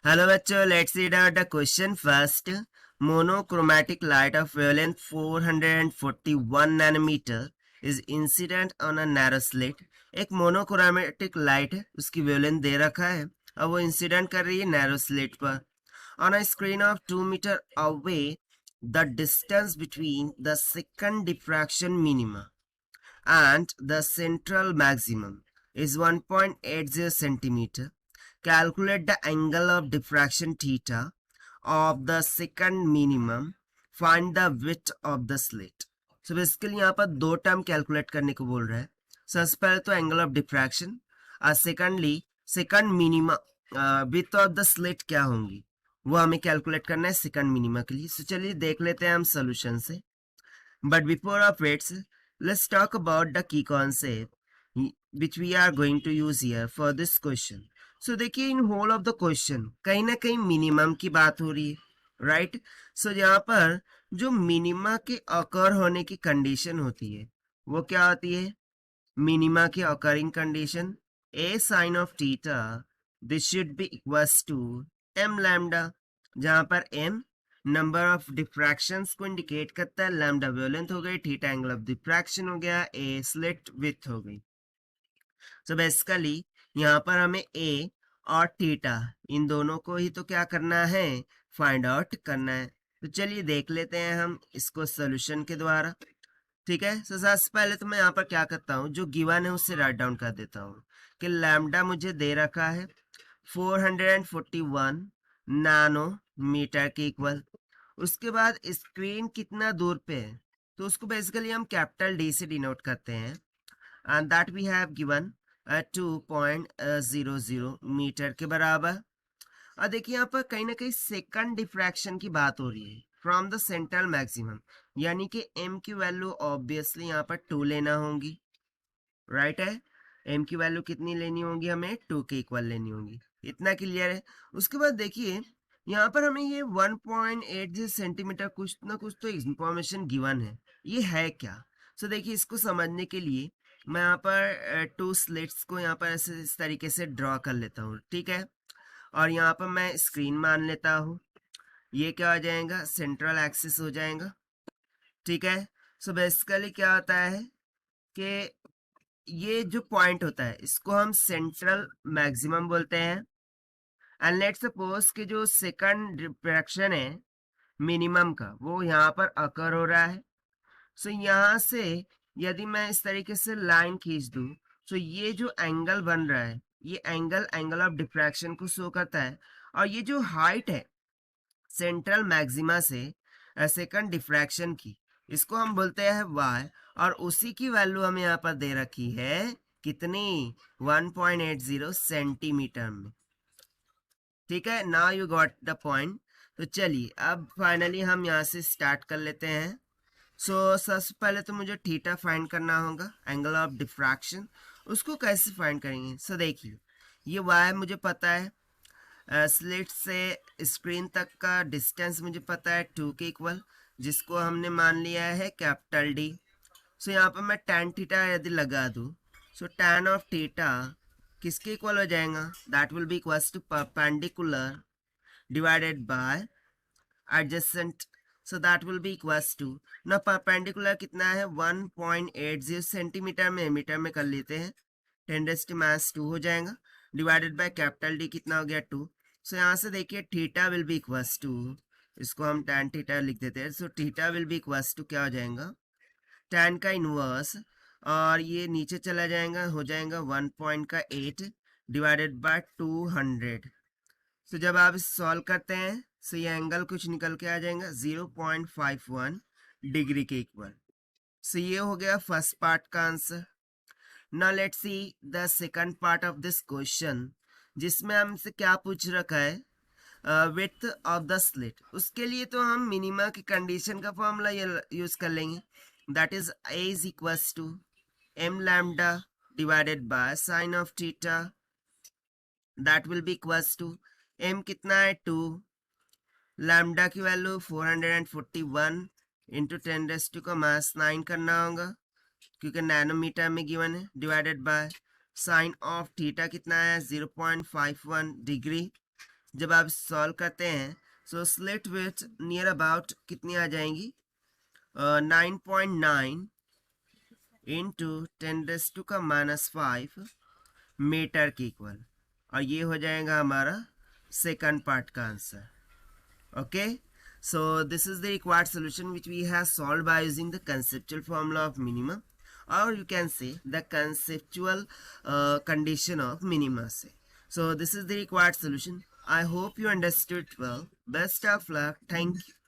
Hello bachcho, let's read out the question first. Monochromatic light of wavelength 441 nanometer is incident on a narrow slit. एक monochromatic light है, उसकी wavelength दे रखा है और वो incident कर रही है नैरो स्लिट पर. On a screen of 2 meter away, the distance between the second diffraction minima and the central maximum is 1.80 centimeter. Calculate the angle of diffraction theta of the second minimum. Find the width of the slit. So basically यहाँ पर दो term calculate करने को बोल रहा है. सबसे पहले तो एंगल ऑफ डिफ्रैक्शन और secondly second minima width of the slit क्या होंगी वो हमें कैलकुलेट करना है सेकंड मिनिमा के लिए. सो चलिए देख लेते हैं हम सोल्यूशन से. But before of its let's talk about the key concept which we are going to use here for this question. So देखिए in whole of the question कहीं ना कहीं मिनिमम की बात हो रही है, राइट. सो यहाँ पर जो मिनिमा के अकर होने की कंडीशन होती है वो क्या होती है? मिनिमा की occurring condition a sine of theta this should be equals to M lambda, जहां पर एम नंबर ऑफ डिफ्रैक्शंस को इंडिकेट करता है, लैम्डा वेवलेंथ हो गई, थीटा एंगल ऑफ डिफ्रैक्शन हो गया, ए स्लिट विड्थ हो गई. सो बेसिकली यहाँ पर हमें ए और थीटा इन दोनों को ही तो क्या करना है, फाइंड आउट करना है. तो चलिए देख लेते हैं हम इसको सोल्यूशन के द्वारा. ठीक है. सो सबसे पहले तो मैं यहाँ पर क्या करता हूँ, जो गिवन है उससे राइट डाउन कर देता हूँ कि लैम्डा मुझे दे रखा है 441 नैनोमीटर के इक्वल. उसके बाद स्क्रीन कितना दूर पे है तो उसको बेसिकली हम कैपिटल डी से डिनोट करते हैं and that we have given 2.00 metre के बराबर. और देखिए यहाँ पर कहीं ना कहीं सेकंड डिफ्रैक्शन की बात हो रही है फ्रॉम द सेंट्रल मैक्सिमम, यानी कि m की वैल्यू ऑब्वियसली यहाँ पर 2 लेना होगी, राइट है. m की वैल्यू कितनी लेनी होगी, हमें 2 के इक्वल लेनी होगी. इतना क्लियर है. उसके बाद देखिए यहाँ पर हमें ये 1.80 सेंटीमीटर कुछ ना कुछ तो इंफॉर्मेशन गिवन है, ये है क्या? सो देखिए इसको समझने के लिए मैं यहाँ पर टू स्लिट्स को यहाँ पर ऐसे इस तरीके से ड्रॉ कर लेता हूँ, ठीक है. और यहाँ पर मैं स्क्रीन मान लेता हूँ, ये क्या हो जाएगा, सेंट्रल एक्सिस हो जाएगा, ठीक है. सो बेसिकली क्या होता है कि ये जो पॉइंट होता है इसको हम सेंट्रल मैक्सिमम बोलते हैं. एंड लेट्स सपोज कि जो सेकंड डिफ्रैक्शन है मिनिमम का वो यहाँ पर अकर हो रहा है. सो यहाँ से यदि मैं इस तरीके से लाइन खींच दूं तो ये जो एंगल बन रहा है ये एंगल ऑफ डिफ्रैक्शन को शो करता है. और ये जो हाइट है सेंट्रल मैक्सिमा से सेकंड डिफ्रैक्शन की, इसको हम बोलते हैं y. और उसी की वैल्यू हमें यहाँ पर दे रखी है कितनी, 1.80 सेंटीमीटर में. ठीक है. Now you got the point. तो चलिए अब फाइनली हम यहाँ से स्टार्ट कर लेते हैं. सो सबसे पहले तो मुझे थीटा फाइंड करना होगा, एंगल ऑफ डिफ्रैक्शन. उसको कैसे फाइंड करेंगे? सो देखिए ये y मुझे पता है, स्लिट से स्क्रीन तक का डिस्टेंस मुझे पता है 2 के इक्वल, जिसको हमने मान लिया है कैपिटल डी. सो यहाँ पर मैं tan थीटा यदि लगा दूँ, सो tan ऑफ थीटा किसके इक्वल हो जाएगा, that will be equals to perpendicular divided by adjacent. So that will be equals to, ना परपेंडिकुलर कितना है 1.80 सेंटीमीटर में, मीटर में कर लेते हैं, 10⁻² हो जाएगा, डिवाइडेड बाय कैपिटल डी कितना हो गया 2. सो यहाँ से देखिए theta will be equals to, इसको हम tan थीटा लिख देते हैं. So theta will be equals to क्या हो जाएगा, tan का इनवर्स, और ये नीचे चला जाएगा, हो जाएगा 1.8 डिवाइडेड बाय 200. सो जब आप इस सॉल्व करते हैं सो ये एंगल कुछ निकल के आ जाएगा 0.51 डिग्री के इक्वल. सो ये हो गया फर्स्ट पार्ट का answer. Now let's see the second part of this question, जिसमें हमसे क्या पूछ रखा है, विड्थ ऑफ द स्लिट. उसके लिए तो हम मिनिमा की कंडीशन का फॉर्मूला यूज कर लेंगे, that is a is equals to m lambda divided by sine of theta, that will be equals to m कितना है 2, लैम्डा की वैल्यू 441 इंटू 10⁻⁹ करना होगा क्योंकि नैनोमीटर में गिवन है, divided by sine of theta कितना है 0.51 डिग्री, जब आप सॉल्व करते हैं सो स्लिट विड्थ नियर अबाउट कितनी आ जाएंगी 9.9 इंटू 10⁻⁵ मीटर के इक्वल, और ये हो जाएगा हमारा सेकंड पार्ट का answer. Okay, so this is the required solution which we have solved by using the conceptual formula of minimum, or you can say the conceptual condition of minima say. So this is the required solution. I hope you understood well. Best of luck. Thank you.